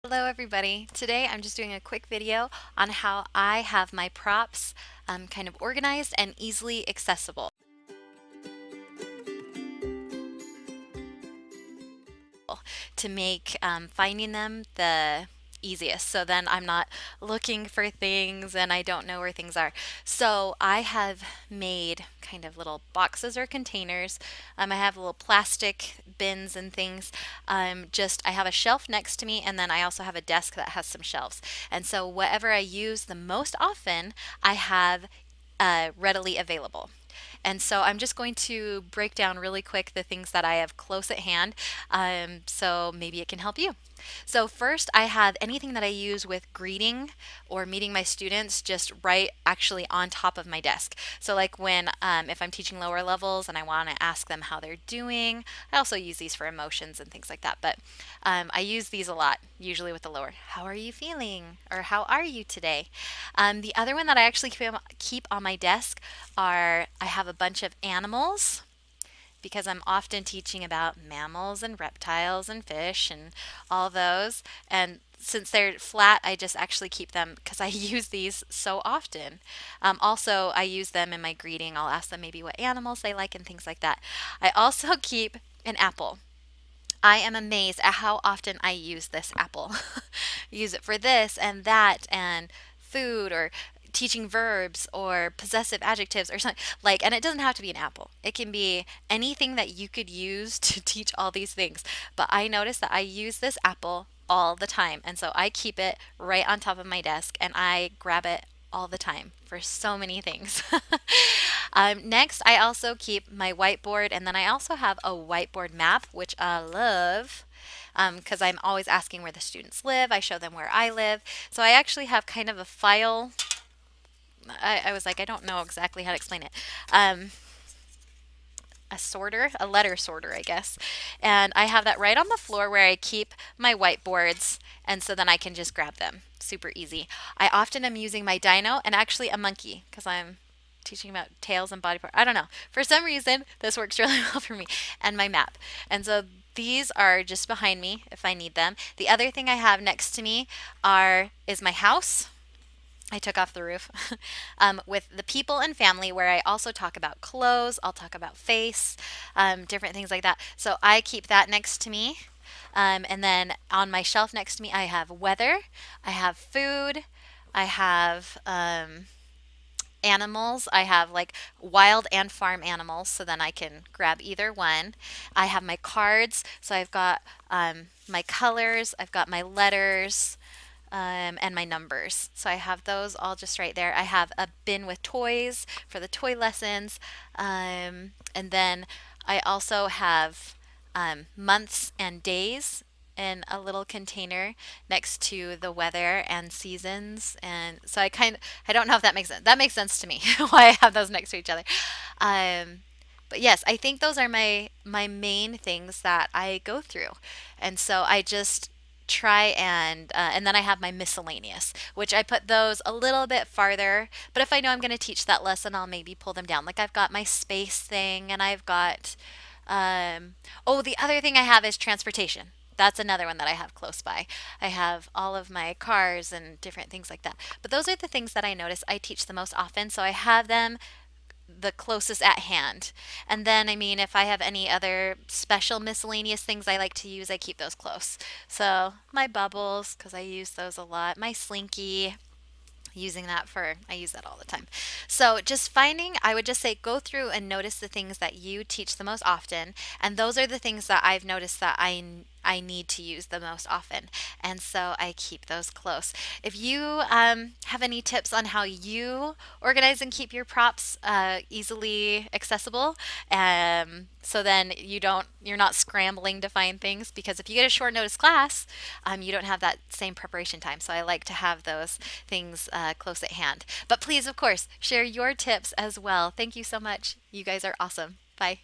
Hello everybody. Today I'm just doing a quick video on how I have my props kind of organized and easily accessible to make finding them the easiest. So then I'm not looking for things and I don't know where things are. So I have made kind of little boxes or containers. I have little plastic bins and things. I have a shelf next to me, and then I also have a desk that has some shelves. And so whatever I use the most often, I have readily available. And so I'm just going to break down really quick the things that I have close at hand, so maybe it can help you. So first, I have anything that I use with greeting or meeting my students just right actually on top of my desk. So like when if I'm teaching lower levels and I want to ask them how they're doing, I also use these for emotions and things like that. But I use these a lot, usually with the lower. How are you feeling? Or how are you today? The other one that I actually keep on my desk I have a bunch of animals because I'm often teaching about mammals and reptiles and fish and all those. And since they're flat, I just actually keep them because I use these so often. Also, I use them in my greeting. I'll ask them maybe what animals they like and things like that. I also keep an apple. I am amazed at how often I use this apple. Use it for this and that and food or teaching verbs or possessive adjectives or something like, and it doesn't have to be an apple. It can be anything that you could use to teach all these things. But I notice that I use this apple all the time. And so I keep it right on top of my desk and I grab it all the time for so many things. Next, I also keep my whiteboard, and then I also have a whiteboard map, which I love because I'm always asking where the students live. I show them where I live. So I actually have kind of a file. I was like, I don't know exactly how to explain it. A sorter, a letter sorter, I guess. And I have that right on the floor where I keep my whiteboards, and so then I can just grab them. Super easy. I often am using my dino and actually a monkey because I'm teaching about tails and body part. I don't know. For some reason, this works really well for me. And my map. And so these are just behind me if I need them. The other thing I have next to me is my house. I took off the roof with the people and family, where I also talk about clothes, I'll talk about face, different things like that. So I keep that next to me. And then on my shelf next to me, I have weather, I have food, I have animals. I have like wild and farm animals, so then I can grab either one. I have my cards, so I've got my colors, I've got my letters and my numbers. So I have those all just right there. I have a bin with toys for the toy lessons. And then I also have months and days in a little container next to the weather and seasons. And so I don't know if that makes sense. That makes sense to me why I have those next to each other. Um, but yes, I think those are my main things that I go through. And so I just try and then I have my miscellaneous, which I put those a little bit farther. But if I know I'm going to teach that lesson, I'll maybe pull them down. Like I've got my space thing, and I've got oh, the other thing I have is transportation. That's another one that I have close by. I have all of my cars and different things like that. But those are the things that I notice I teach the most often. So I have them the closest at hand. And then, I mean, if I have any other special miscellaneous things I like to use, I keep those close. So my bubbles, because I use those a lot, my slinky, I use that all the time. So just I would just say go through and notice the things that you teach the most often. And those are the things that I've noticed that I need to use the most often. And so I keep those close. If you have any tips on how you organize and keep your props easily accessible, so then you're not scrambling to find things, because if you get a short notice class, you don't have that same preparation time. So I like to have those things close at hand. But please, of course, share your tips as well. Thank you so much. You guys are awesome. Bye.